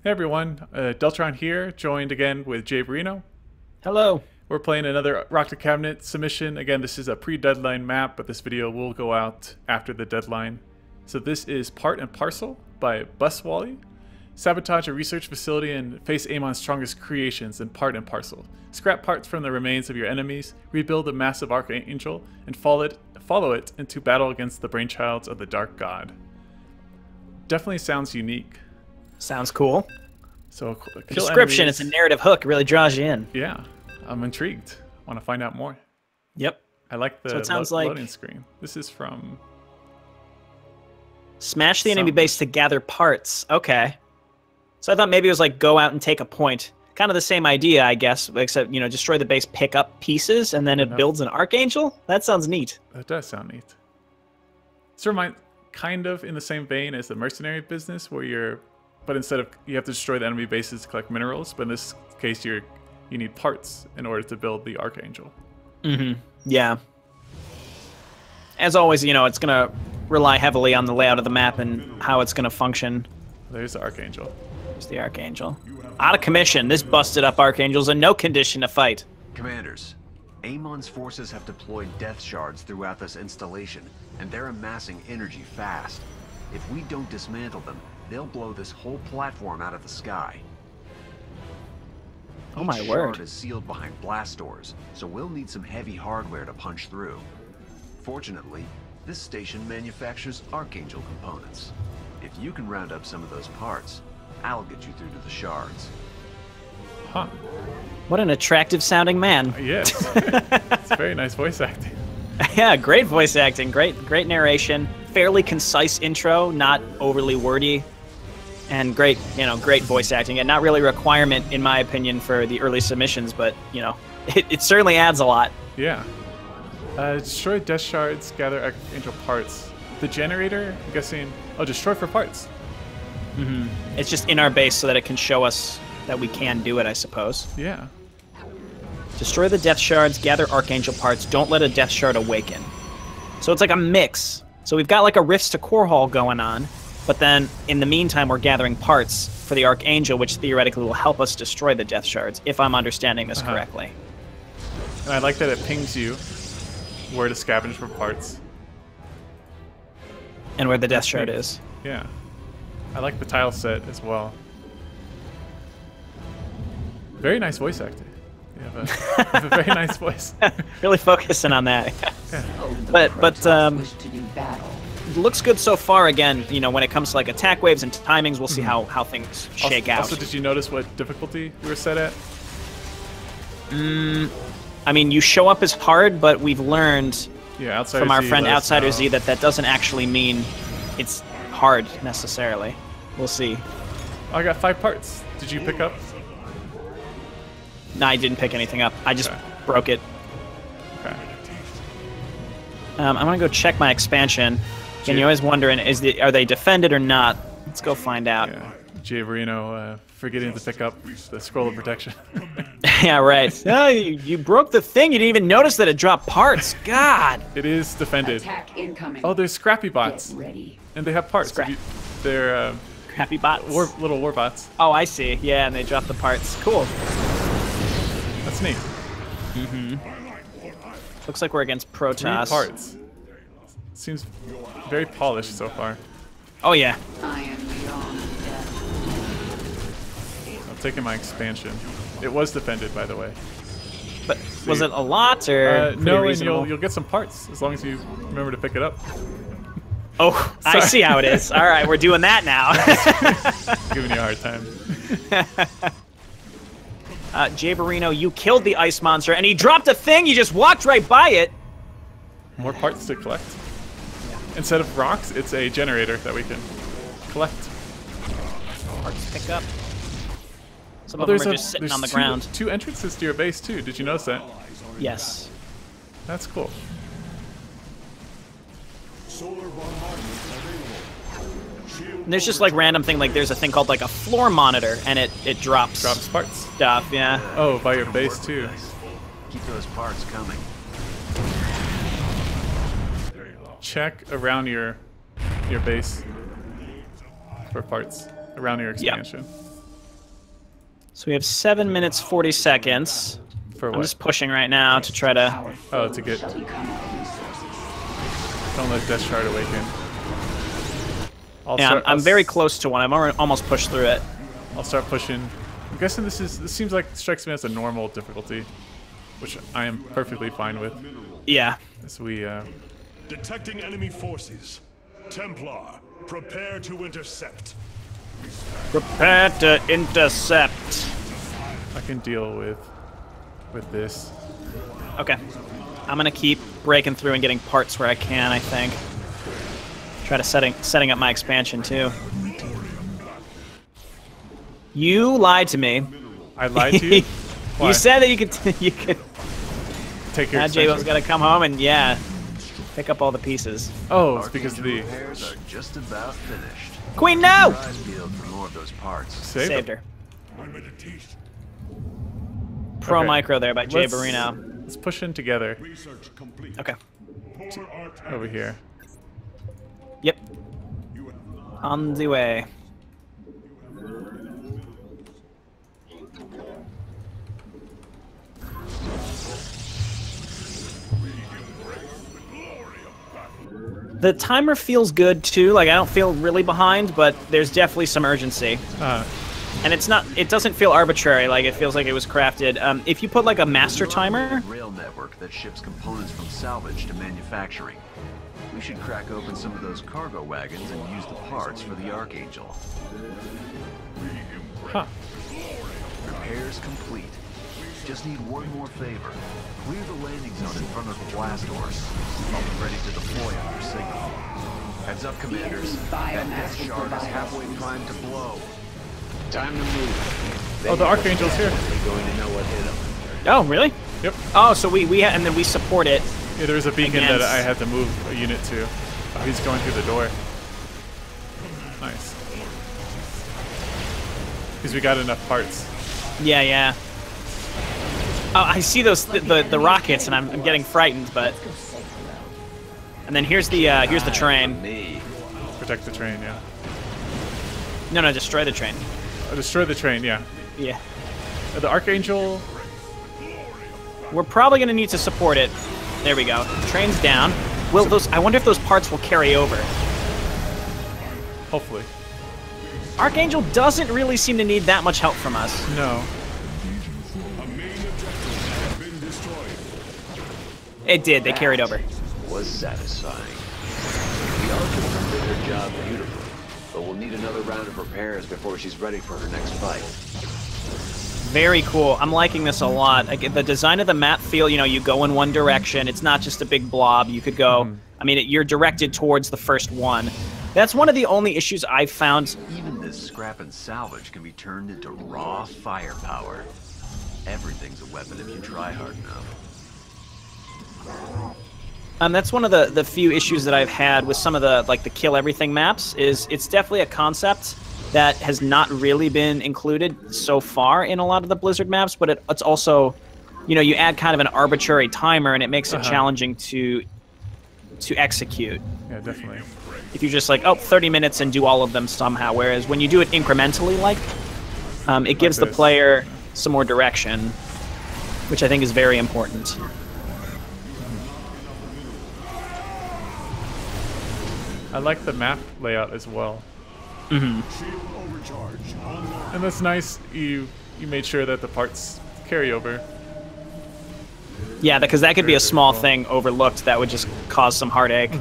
Hey everyone, Deltron here, joined again with Jay Barino. Hello. We're playing another Rock the Cabinet submission. Again, this is a pre-deadline map, but this video will go out after the deadline. So this is Part and Parcel by Buswally. Sabotage a research facility and face Amon's strongest creations in Part and Parcel. Scrap parts from the remains of your enemies, rebuild a massive Archangel, and follow it into battle against the brainchilds of the Dark God. Definitely sounds unique. Sounds cool. So The description, enemies. it's a narrative hook, really draws you in. Yeah, I'm intrigued. Want to find out more. Yep. I like the So it sounds like loading screen. This is from... Smash the enemy base to gather parts. Okay. So I thought maybe it was like go out and take a point. Kind of the same idea, I guess, except, you know, destroy the base, pick up pieces, and then it builds an Archangel? That sounds neat. That does sound neat. This reminds kind of in the same vein as the mercenary business, where you're... But instead of... You have to destroy the enemy bases to collect minerals, but in this case, you need parts in order to build the Archangel. Mm-hmm. Yeah. As always, you know, it's going to rely heavily on the layout of the map and how it's going to function. There's the Archangel. There's the Archangel. Out of commission. This busted up Archangel's in no condition to fight. Commanders, Amon's forces have deployed death shards throughout this installation, and they're amassing energy fast. If we don't dismantle them, they'll blow this whole platform out of the sky. Oh my Each word. shard is sealed behind blast doors, so we'll need some heavy hardware to punch through. Fortunately, this station manufactures Archangel components. If you can round up some of those parts, I'll get you through to the shards. Huh. What an attractive sounding man. Yes. It's very nice voice acting. Yeah, great voice acting, great narration, fairly concise intro, not overly wordy, and great, you know, great voice acting. And not really a requirement, in my opinion, for the early submissions, but, you know, it certainly adds a lot. Yeah. Destroy death shards, gather Archangel parts. The generator, I'm guessing... Oh, destroy for parts. Mm-hmm. It's just in our base so that it can show us that we can do it, I suppose. Yeah. Destroy the death shards, gather Archangel parts, don't let a death shard awaken. So it's like a mix. So we've got like a Rifts to Core Hall going on, but then in the meantime we're gathering parts for the Archangel, which theoretically will help us destroy the death shards, if I'm understanding this correctly. And I like that it pings you where to scavenge for parts. And where the death shard is. Yeah. I like the tile set as well. Very nice voice acting. You have a very nice voice. Really focusing on that. Yeah. But it looks good so far. Again, you know, when it comes to like attack waves and timings, we'll see how things shake out. Also, did you notice what difficulty we were set at? I mean, you show up as hard, but we've learned from our friend Outsider Z that doesn't actually mean it's hard necessarily. We'll see. Oh, I got 5 parts. Did you pick up? No, I didn't pick anything up. I just broke it. Okay. I'm gonna go check my expansion. And you're always wondering, are they defended or not? Let's go find out. Yeah. Jay Barino forgetting to pick up the scroll of protection. Yeah, right. Oh, you broke the thing. You didn't even notice that it dropped parts. God. It is defended. Attack incoming. Oh, there's scrappy bots. Get ready. And they have parts. They're Crappy bots. little war bots. Oh, I see. Yeah, and they drop the parts. Cool. That's neat. Looks like we're against 3 Protoss. parts. Seems very polished so far. Oh, yeah. I am beyond death. I'm taking my expansion. It was defended, by the way. But was it a lot or pretty no, and reasonable? you'll get some parts as long as you remember to pick it up. Oh, I see how it is. All right, we're doing that now. Giving you a hard time. Jay Barino, you killed the ice monster, and he dropped a thing. You just walked right by it. More parts to collect. Instead of rocks, it's a generator that we can collect. Parts pick up. Some of them are just sitting on the ground. 2 entrances to your base too. Did you notice that? Yes. That's cool. And there's just like random thing, like there's a thing called like a floor monitor, and it drops Parts. stuff. Yeah. Oh, by your base too. Keep those parts coming. Check around your base for parts around your expansion. So we have 7 minutes 40 seconds. For what? I'm just pushing right now to try to. Oh, to get. Don't let Death Shard awaken. I'm very close to one. I've almost pushed through it. I'll start pushing. I'm guessing this seems like strikes me as a normal difficulty, which I am perfectly fine with. Yeah. As we Detecting enemy forces. Templar, prepare to intercept. Prepare to intercept. I can deal with this. Okay. I'm gonna keep breaking through and getting parts where I can, I think. Try to setting up my expansion too. You lied to me. I lied to you? Why? You said that you could Take your Jay was expansion. gonna come home and pick up all the pieces. Oh, it's because of the repairs are just about finished. Queen, no! Eyes peeled for more of those parts. saved Saved her. Meditation. Pro Okay. micro there by Jay Let's- Barino. Let's push in together Research complete. Okay. Polar art over here. Yep. On the way. The timer feels good too. Like I don't feel really behind, but there's definitely some urgency. And it doesn't feel arbitrary. Like it feels like it was crafted. If you put like a master timer. Rail network that ships components from salvage to manufacturing. We should crack open some of those cargo wagons and use the parts for the Archangel. Huh. Repairs complete. Just need one more favor. Clear the landing zone in front of the blast doors. I'll be ready to deploy on your signal. Heads up, commanders. That Death Shard is halfway primed to blow. Time to move. Oh, the Archangel's here. They're going to know what hit them. Oh, really? Yep. Oh, so and then we support it. Yeah, there was a beacon that Against- I had to move a unit to. Oh, he's going through the door. Nice. Because we got enough parts. Yeah, yeah. Oh, I see those the rockets, and I'm getting frightened. But and then here's the train. Me. Protect the train, yeah. No, destroy the train. Oh, destroy the train, yeah. Yeah. The Archangel. We're probably gonna need to support it. There we go. Train's down. Will those? I wonder if those parts will carry over. Hopefully. Archangel doesn't really seem to need that much help from us. No. A main objective has been destroyed. It did. They carried over. Was satisfying. The Archangel did her job beautifully, but we'll need another round of repairs before she's ready for her next fight. Very cool. I'm liking this a lot. Like, the design of the map feel, you go in one direction. It's not just a big blob. You could go, I mean, you're directed towards the first one. That's one of the only issues I've found. Even this scrap and salvage can be turned into raw firepower. Everything's a weapon if you try hard enough. That's one of the few issues that I've had with some of the kill everything maps. Is it's definitely a concept that has not really been included so far in a lot of the Blizzard maps, but it's also, you add kind of an arbitrary timer, and it makes it challenging to execute. Yeah, definitely. If you're just like, 30 minutes and do all of them somehow, whereas when you do it incrementally, it gives the this. player some more direction, which I think is very important. I like the map layout as well. Shield overcharge online. And that's nice. You made sure that the parts carry over. Yeah, because that could be Very, a small very thing overlooked that would just cause some heartache.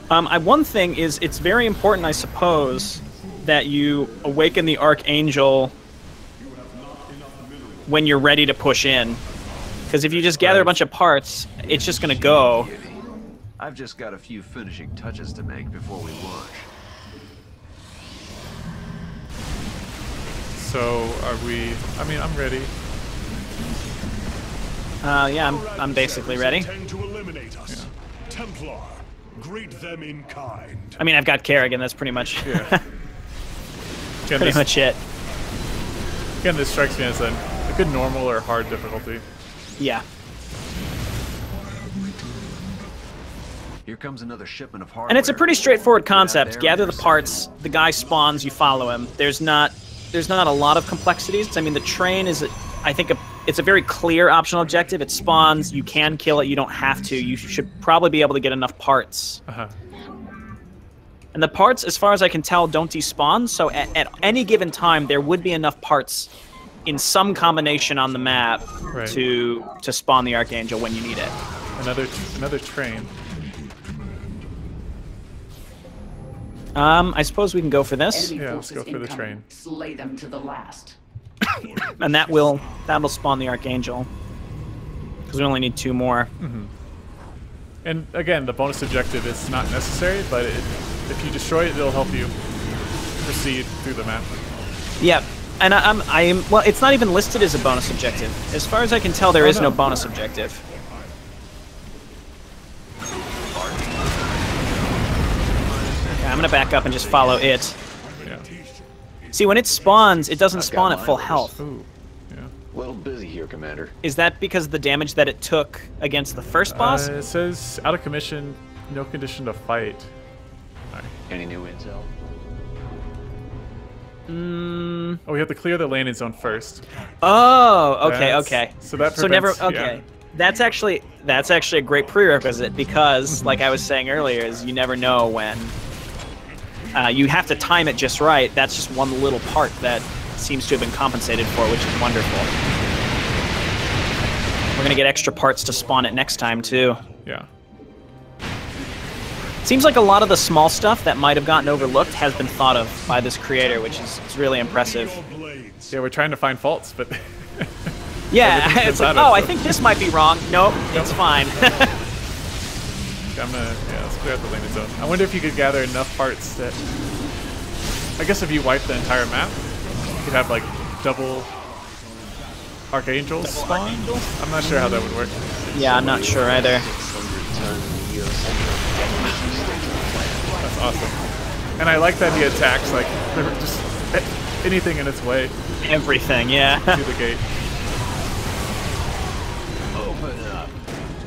One thing is, it's very important, I suppose, that you awaken the Archangel when you're ready to push in. Because if you just gather a bunch of parts, it's just going to go. I've just got a few finishing touches to make before we launch. So, are we... I mean, I'm ready. Yeah, I'm basically ready. Intend to eliminate us. Templar, greet them in kind. I mean, I've got Kerrigan, that's pretty much, Yeah. Again, pretty much it. Again, this strikes me as a good normal or hard difficulty. Yeah. Here comes another shipment of hardware. And it's a pretty straightforward concept. There Gather the for a parts, the guy spawns, you follow him. There's not there's not a lot of complexities. I mean, the train is, I think, it's a very clear optional objective. It spawns. You can kill it. You don't have to. You should probably be able to get enough parts. And the parts, as far as I can tell, don't despawn. So at any given time, there would be enough parts in some combination on the map to spawn the Archangel when you need it. Another train. I suppose we can go for this. Enemy Yeah, let's go forces for the incoming. train. Slay them to the last. And that'll spawn the Archangel. Because we only need 2 more. And again, the bonus objective is not necessary, but if you destroy it, it'll help you proceed through the map. Yeah, and well, it's not even listed as a bonus objective. As far as I can tell, there is no bonus objective. Okay, I'm gonna back up and just follow it. Yeah. See, when it spawns, it doesn't spawn at full health. Ooh. Yeah. A little busy here, Commander. Is that because of the damage that it took against the first boss? It says out of commission, no condition to fight. Any new intel? Oh, we have to clear the landing zone first. Oh, okay, That's- okay. So that So never. prevents- Okay, yeah. that's actually a great prerequisite because, like I was saying earlier, is you never know when. You have to time it just right. That's just one little part that seems to have been compensated for, which is wonderful. We're gonna get extra parts to spawn it next time too. Yeah. Seems like a lot of the small stuff that might have gotten overlooked has been thought of by this creator, which is really impressive. Yeah, we're trying to find faults, but Yeah, everything's it's like, been bad, I so- think this might be wrong. Nope, it's fine. let's clear out the landing zone. I wonder if you could gather enough parts that, I guess if you wipe the entire map, you could have like double Archangels spawn? I'm not sure how that would work. Yeah, I'm not sure either. That's awesome. And I like that he attacks like just anything in its way Everything, yeah. to the gate. Open up.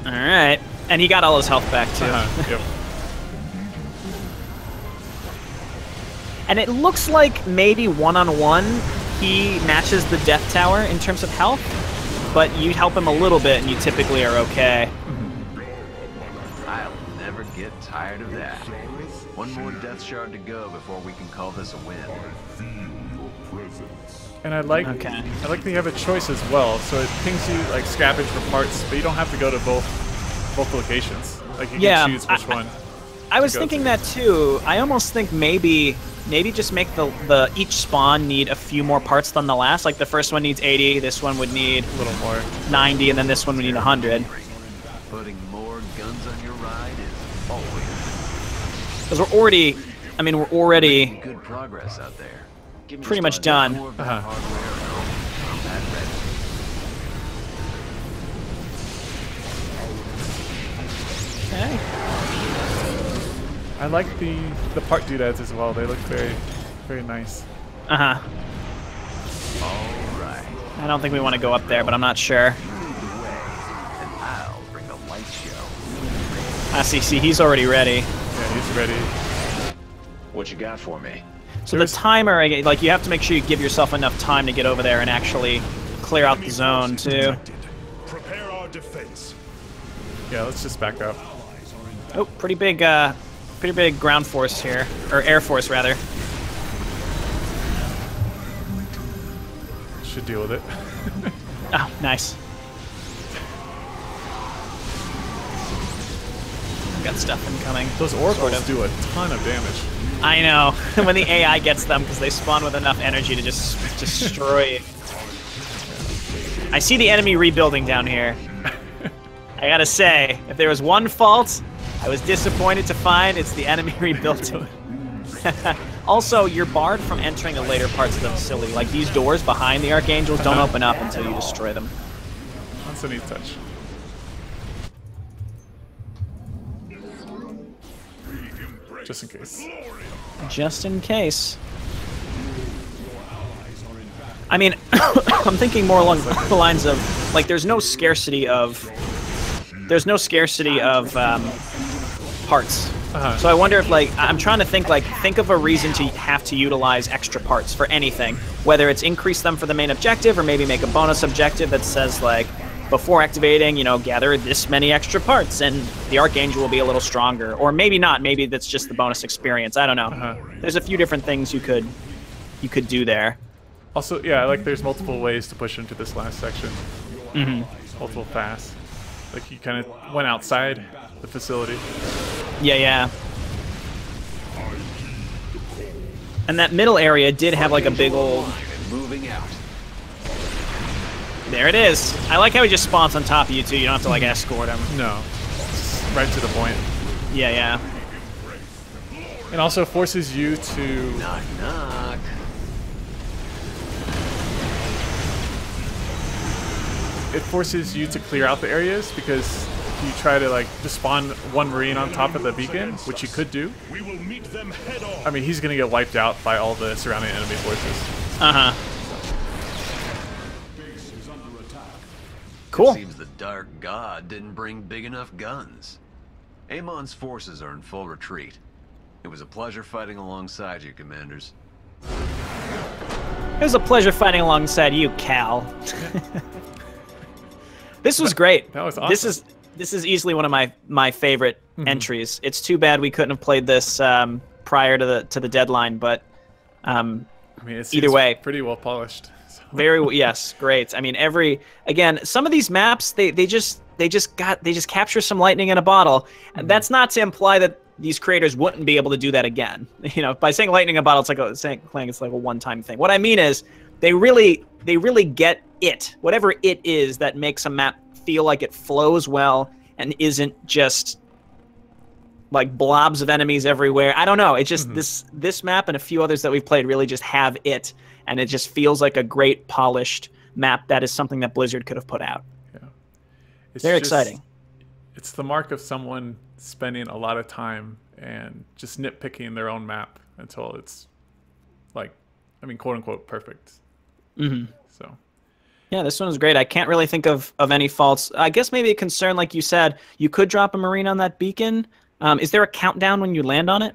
Alright. And he got all his health back too. Yep. And it looks like maybe one-on-one he matches the Death Tower in terms of health, but you help him a little bit and you typically are okay. I'll never get tired of that. One more Death Shard to go before we can call this a win. And I like that you have a choice as well. So it pings you like scavenge for parts, but you don't have to go to both locations. Like you can choose which one. I was thinking that too. I almost think maybe just make the each spawn need a few more parts than the last. Like the first one needs 80, this one would need A little more. 90, and then this one would need 100. Putting more guns on your ride is always Because we're already, I mean, we're already good progress out there. Give me pretty just much done. more of that hardware and combat ready. okay. I like the part doodads as well. They look very, very nice. Uh-huh. All right. I don't think we want to go up there, but I'm not sure. Lead the way, and I'll bring the light show. Ah, see, he's already ready. Yeah, he's ready. What you got for me? So the timer, like, you have to make sure you give yourself enough time to get over there and actually clear out the zone, too. Prepare our defense. Yeah, let's just back up. Oh, pretty big ground force here. Or air force, rather. Should deal with it. Oh, nice. Got stuff incoming. Those oracles Sort of. do a ton of damage. I know. When the AI gets them, because they spawn with enough energy to just destroy you. I see the enemy rebuilding down here. I gotta say, if there was one fault I was disappointed to find, it's the enemy rebuilding. Also, you're barred from entering the later parts of the facility. Like, these doors behind the Archangels don't open up until you destroy them. That's a neat touch. Just in case. Just in case. I mean, I'm thinking more along the lines of, like, there's no scarcity of parts. So I wonder if, like, I'm trying to think of a reason to have to utilize extra parts for anything, whether it's increase them for the main objective or maybe make a bonus objective that says, like, before activating, you know, gather this many extra parts and the Archangel will be a little stronger. Or maybe not. Maybe that's just the bonus experience. I don't know. There's a few different things you could do there. Also, yeah, like there's multiple ways to push into this last section. Multiple paths. Like you kind of went outside the facility. Yeah. And that middle area did have like a big old... Moving out. There it is. I like how he just spawns on top of you too. You don't have to like escort him. No. Right to the point. Yeah. And also forces you to... Knock, knock. It forces you to clear out the areas because you try to like just spawn one Marine on top of the beacon, which you could do. We will meet them head on. I mean, he's gonna get wiped out by all the surrounding enemy forces. Cool. Seems the Dark God didn't bring big enough guns. Amon's forces are in full retreat. It was a pleasure fighting alongside you, commanders. It was a pleasure fighting alongside you, Cal. This was great. That was awesome. This is easily one of my favorite entries. It's too bad we couldn't have played this prior to the deadline, but I mean, it's either way, pretty well polished. So. Yes, great. I mean, again, some of these maps they just capture some lightning in a bottle. And that's not to imply that these creators wouldn't be able to do that again. You know, by saying lightning in a bottle, it's like it's like a one-time thing. What I mean is they really get it, whatever it is that makes a map feel like it flows well and isn't just like blobs of enemies everywhere. I don't know. It's just this map and a few others that we've played really just have it, and it just feels like a great polished map that is something that Blizzard could have put out. Yeah, it's very exciting. It's the mark of someone spending a lot of time and just nitpicking their own map until it's like, I mean, quote unquote, perfect. So. Yeah, this one was great. I can't really think of any faults. I guess maybe a concern, like you said, you could drop a Marine on that beacon. Is there a countdown when you land on it?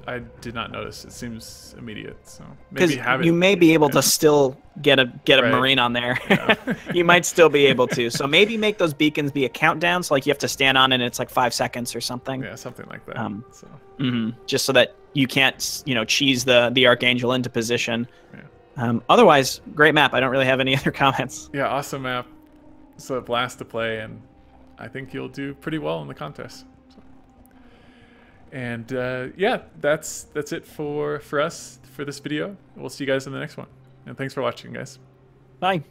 I did not notice. It seems immediate, so maybe have it. You may be able to still get a Right. Marine on there. Yeah. You might still be able to. So maybe make those beacons be a countdown. So like you have to stand on it and it's like 5 seconds or something. Yeah, something like that. So. Just so that you can't, cheese the Archangel into position. Yeah. Otherwise, great map. I don't really have any other comments. Yeah, awesome map. It's a blast to play, and I think you'll do pretty well in the contest. So. And yeah, that's it for us for this video. We'll see you guys in the next one. And thanks for watching, guys. Bye.